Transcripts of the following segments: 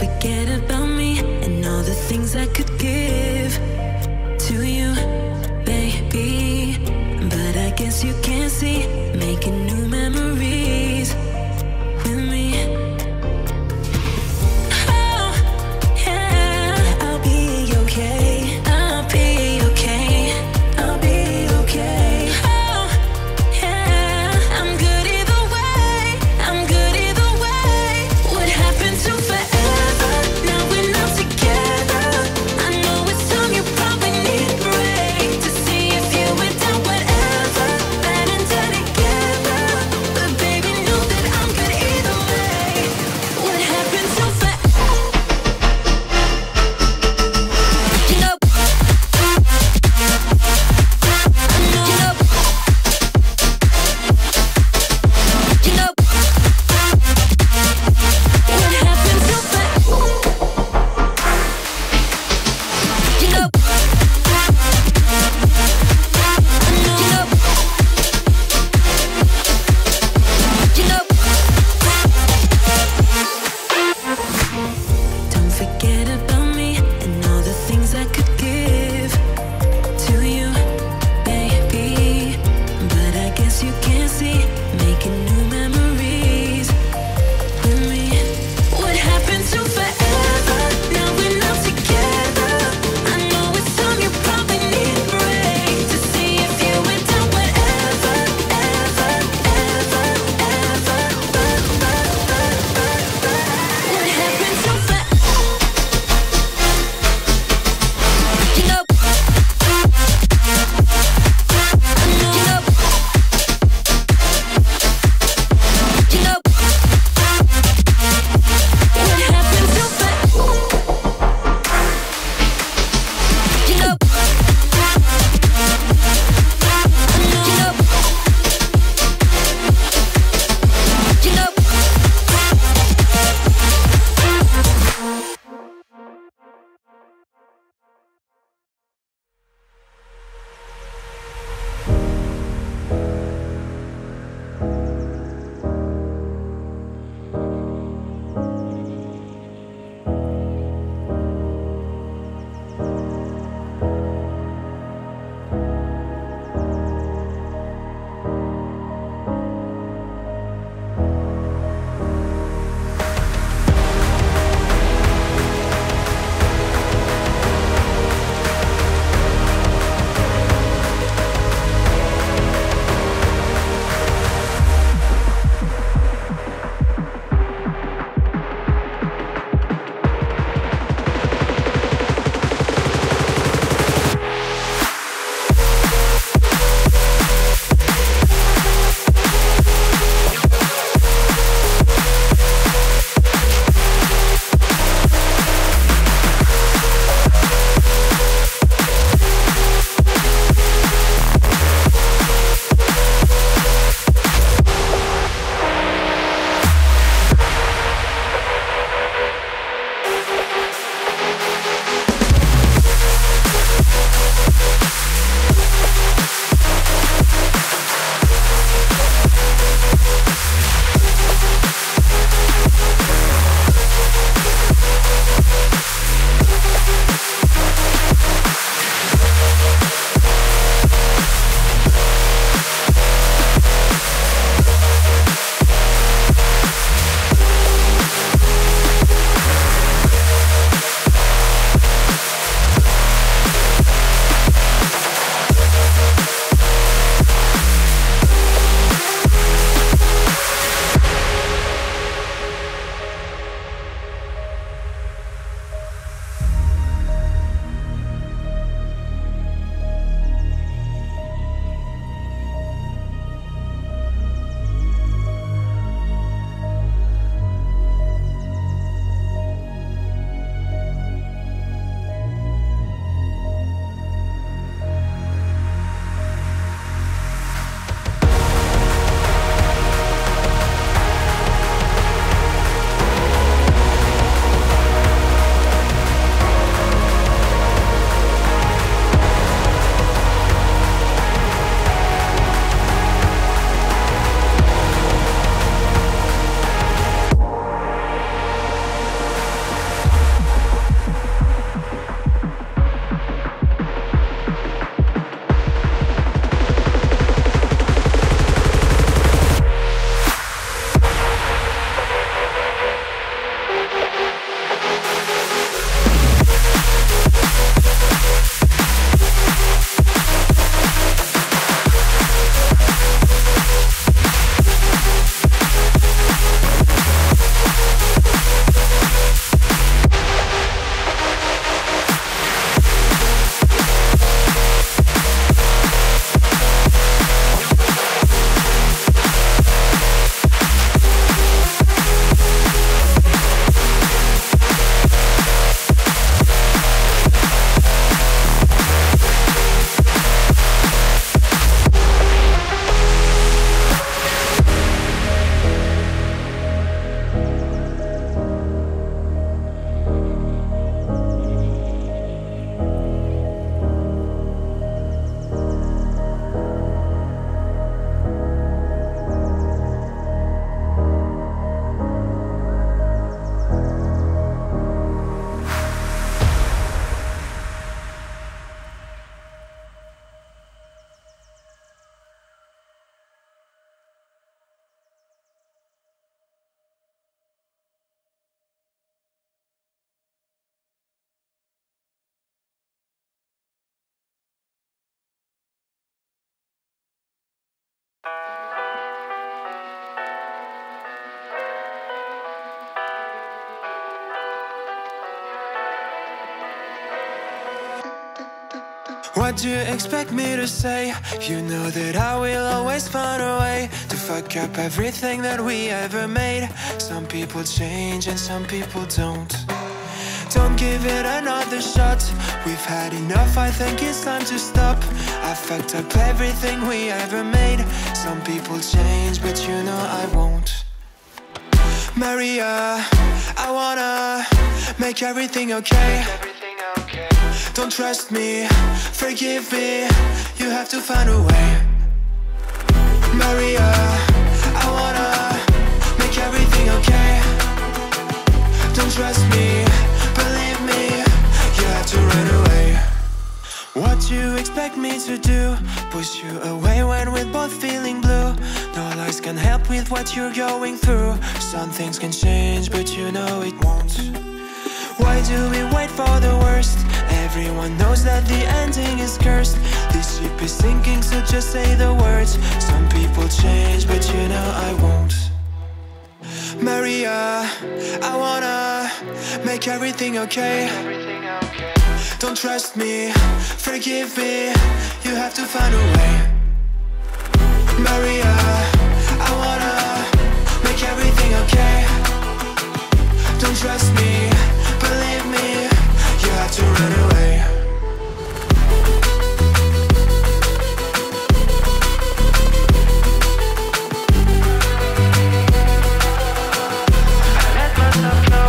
forget about me and all the things I could give to you, baby. But I guess you can't see, making new memories with me. Oh, yeah, I'll be okay. I'll be okay. I'll be okay. Oh, yeah, I'm good either way. I'm good either way. What happened to forever? Now we're not together. I know it's time you probably need a break to see if you went down whatever bad and dirty. What do you expect me to say? You know that I will always find a way to fuck up everything that we ever made. Some people change and some people don't. Don't give it another shot. We've had enough, I think it's time to stop. I fucked up everything we ever made. Some people change, but you know I won't. Maria, I wanna make everything okay. Don't trust me, forgive me, you have to find a way. Maria, I wanna make everything okay. Don't trust me, believe me, you have to run away. What you expect me to do? Push you away when we're both feeling blue. No lies can help with what you're going through. Some things can change, but you know it won't. Why do we wait for the worst? Everyone knows that the ending is cursed. This ship is sinking, so just say the words. Some people change, but you know I won't. Maria, I wanna make everything okay. Don't trust me, forgive me, you have to find a way. Maria, I wanna make everything okay. Don't trust me, believe me, you have to run away. I let myself go.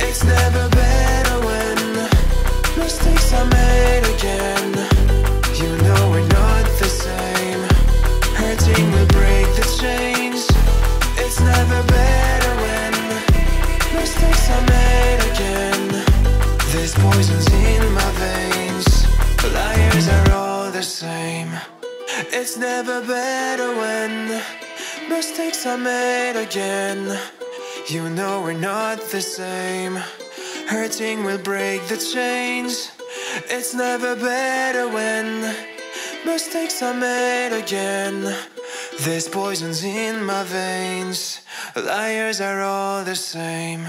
It's never better when mistakes are made again. You know we're not the same. Hurting will break the chains. It's never better when mistakes are made again. There's poisons in my veins. Liars are all the same. It's never better when mistakes are made again. You know we're not the same. Hurting will break the chains. It's never better when mistakes are made again. There's poisons in my veins. Liars are all the same.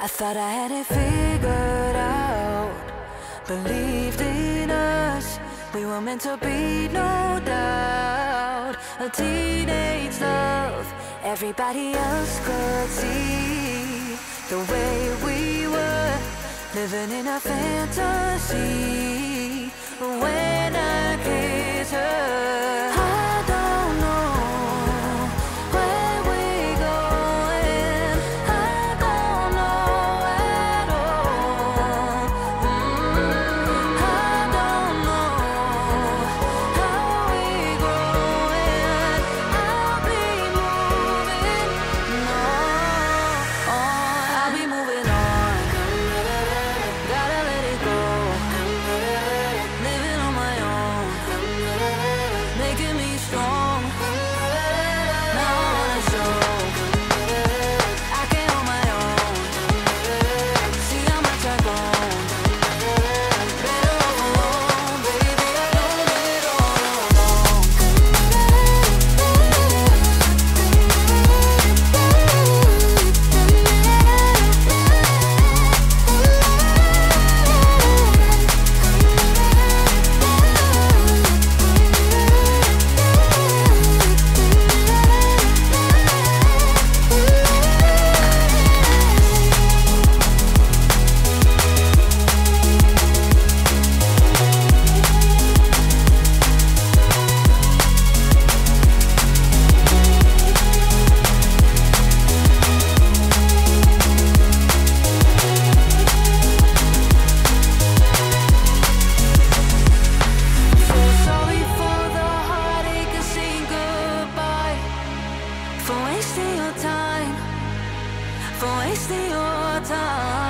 I thought I had it figured out, believed in us, we were meant to be, no doubt. A teenage love, everybody else could see the way we were, living in a fantasy. When I kiss her, I don't know where we're going, I don't know at all. I don't know how we're growing, I'll be moving on, I'll be moving on. Gotta let it go, living on my own, making me strong. Now I wanna show I can hold my own. See how much I've grown. Better off alone, baby. I don't live all alone. So sorry for the heartache and saying goodbye, for wasting your time, for wasting your time.